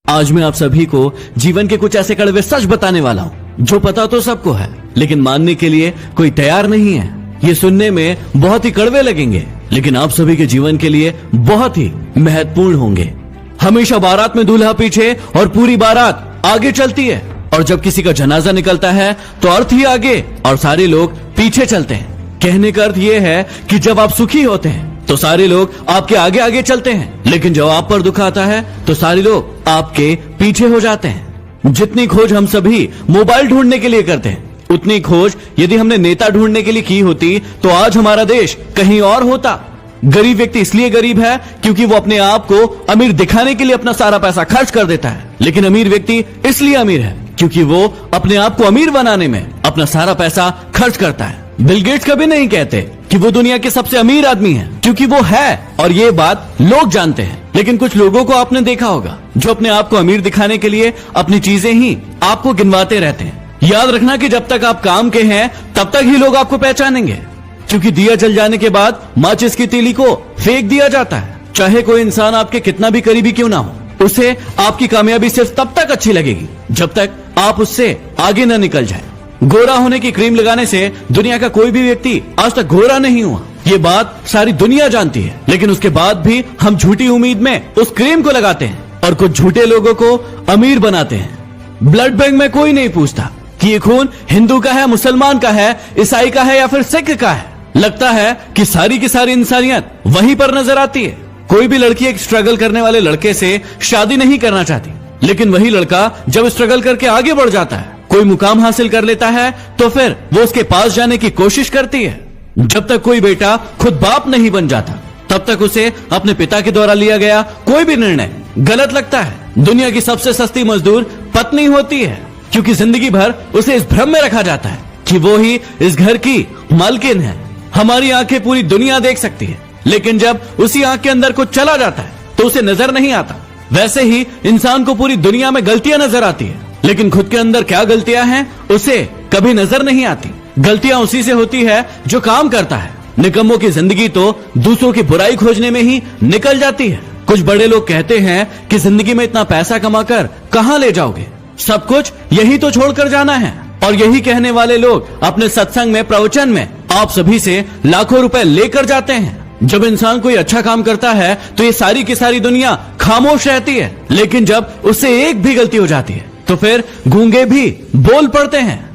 आज मैं आप सभी को जीवन के कुछ ऐसे कड़वे सच बताने वाला हूँ जो पता तो सबको है, लेकिन मानने के लिए कोई तैयार नहीं है। ये सुनने में बहुत ही कड़वे लगेंगे, लेकिन आप सभी के जीवन के लिए बहुत ही महत्वपूर्ण होंगे। हमेशा बारात में दूल्हा पीछे और पूरी बारात आगे चलती है, और जब किसी का जनाजा निकलता है तो अर्थ ही आगे और सारे लोग पीछे चलते हैं। कहने का अर्थ ये है कि जब आप सुखी होते हैं तो सारे लोग आपके आगे आगे चलते हैं, लेकिन जब आप पर दुख आता है तो सारे लोग आपके पीछे हो जाते हैं। जितनी खोज हम सभी मोबाइल ढूंढने के लिए करते हैं, उतनी खोज यदि हमने नेता ढूंढने के लिए की होती तो आज हमारा देश कहीं और होता। गरीब व्यक्ति इसलिए गरीब है क्योंकि वो अपने आप को अमीर दिखाने के लिए अपना सारा पैसा खर्च कर देता है, लेकिन अमीर व्यक्ति इसलिए अमीर है क्योंकि वो अपने आप को अमीर बनाने में अपना सारा पैसा खर्च करता है। बिल गेट्स कभी नहीं कहते कि वो दुनिया के सबसे अमीर आदमी है, क्योंकि वो है और ये बात लोग जानते हैं। लेकिन कुछ लोगों को आपने देखा होगा जो अपने आप को अमीर दिखाने के लिए अपनी चीजें ही आपको गिनवाते रहते हैं। याद रखना कि जब तक आप काम के हैं तब तक ही लोग आपको पहचानेंगे, क्योंकि दिया जल जाने के बाद माचिस की तीली को फेंक दिया जाता है। चाहे कोई इंसान आपके कितना भी करीबी क्यों ना हो, उसे आपकी कामयाबी सिर्फ तब तक अच्छी लगेगी जब तक आप उससे आगे न निकल जाए। गोरा होने की क्रीम लगाने से दुनिया का कोई भी व्यक्ति आज तक गोरा नहीं हुआ, ये बात सारी दुनिया जानती है, लेकिन उसके बाद भी हम झूठी उम्मीद में उस क्रीम को लगाते हैं और कुछ झूठे लोगों को अमीर बनाते हैं। ब्लड बैंक में कोई नहीं पूछता कि ये खून हिंदू का है, मुसलमान का है, ईसाई का है या फिर सिख का है। लगता है कि सारी की सारी इंसानियत वहीं पर नजर आती है। कोई भी लड़की एक स्ट्रगल करने वाले लड़के से शादी नहीं करना चाहती, लेकिन वही लड़का जब स्ट्रगल करके आगे बढ़ जाता है, कोई मुकाम हासिल कर लेता है, तो फिर वो उसके पास जाने की कोशिश करती है। जब तक कोई बेटा खुद बाप नहीं बन जाता तब तक उसे अपने पिता के द्वारा लिया गया कोई भी निर्णय गलत लगता है। दुनिया की सबसे सस्ती मजदूर पत्नी होती है, क्योंकि जिंदगी भर उसे इस भ्रम में रखा जाता है कि वो ही इस घर की मालकिन है। हमारी आंखें पूरी दुनिया देख सकती है, लेकिन जब उसी आंख के अंदर कुछ चला जाता है तो उसे नजर नहीं आता। वैसे ही इंसान को पूरी दुनिया में गलतियां नजर आती है, लेकिन खुद के अंदर क्या गलतियां हैं उसे कभी नजर नहीं आती। गलतियां उसी से होती है जो काम करता है। निकम्मों की जिंदगी तो दूसरों की बुराई खोजने में ही निकल जाती है। कुछ बड़े लोग कहते हैं कि जिंदगी में इतना पैसा कमाकर कहां ले जाओगे, सब कुछ यही तो छोड़कर जाना है। और यही कहने वाले लोग अपने सत्संग में, प्रवचन में आप सभी से लाखों रुपए लेकर जाते हैं। जब इंसान कोई अच्छा काम करता है तो ये सारी की सारी दुनिया खामोश रहती है, लेकिन जब उससे एक भी गलती हो जाती है तो फिर गूंगे भी बोल पड़ते हैं।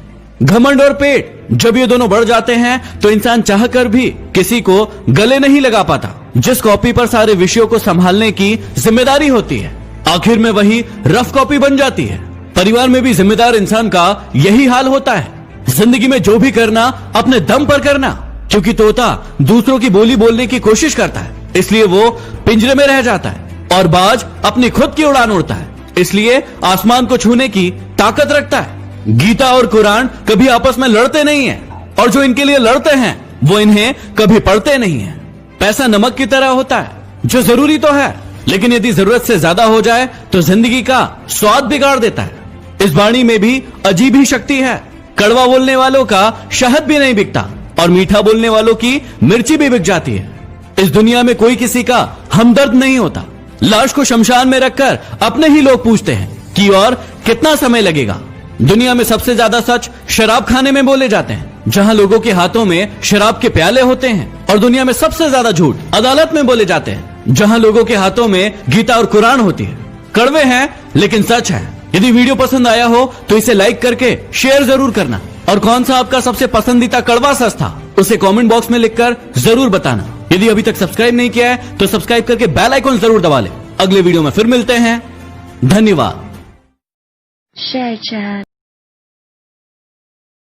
घमंड और पेट जब ये दोनों बढ़ जाते हैं तो इंसान चाहकर भी किसी को गले नहीं लगा पाता। जिस कॉपी पर सारे विषयों को संभालने की जिम्मेदारी होती है, आखिर में वही रफ कॉपी बन जाती है। परिवार में भी जिम्मेदार इंसान का यही हाल होता है। जिंदगी में जो भी करना अपने दम पर करना, क्योंकि तोता दूसरों की बोली बोलने की कोशिश करता है, इसलिए वो पिंजरे में रह जाता है, और बाज अपनी खुद की उड़ान उड़ता है, इसलिए आसमान को छूने की ताकत रखता है। गीता और कुरान कभी आपस में लड़ते नहीं है, और जो इनके लिए लड़ते हैं वो इन्हें कभी पढ़ते नहीं है। पैसा नमक की तरह होता है जो जरूरी तो है, लेकिन यदि जरूरत से ज्यादा हो जाए तो जिंदगी का स्वाद बिगाड़ देता है। इस वाणी में भी अजीब ही शक्ति है। कड़वा बोलने वालों का शहद भी नहीं बिकता, और मीठा बोलने वालों की मिर्ची भी बिक जाती है। इस दुनिया में कोई किसी का हमदर्द नहीं होता। लाश को शमशान में रखकर अपने ही लोग पूछते हैं कि और कितना समय लगेगा। दुनिया में सबसे ज्यादा सच शराब खाने में बोले जाते हैं, जहां लोगों के हाथों में शराब के प्याले होते हैं, और दुनिया में सबसे ज्यादा झूठ अदालत में बोले जाते हैं, जहां लोगों के हाथों में गीता और कुरान होती है। कड़वे हैं लेकिन सच है। यदि वीडियो पसंद आया हो तो इसे लाइक करके शेयर जरूर करना, और कौन सा आपका सबसे पसंदीदा कड़वा सच था उसे कमेंट बॉक्स में लिखकर जरूर बताना। यदि अभी तक सब्सक्राइब नहीं किया है तो सब्सक्राइब करके बेल आइकन जरूर दबा लें। अगले वीडियो में फिर मिलते हैं। धन्यवाद। Share chat.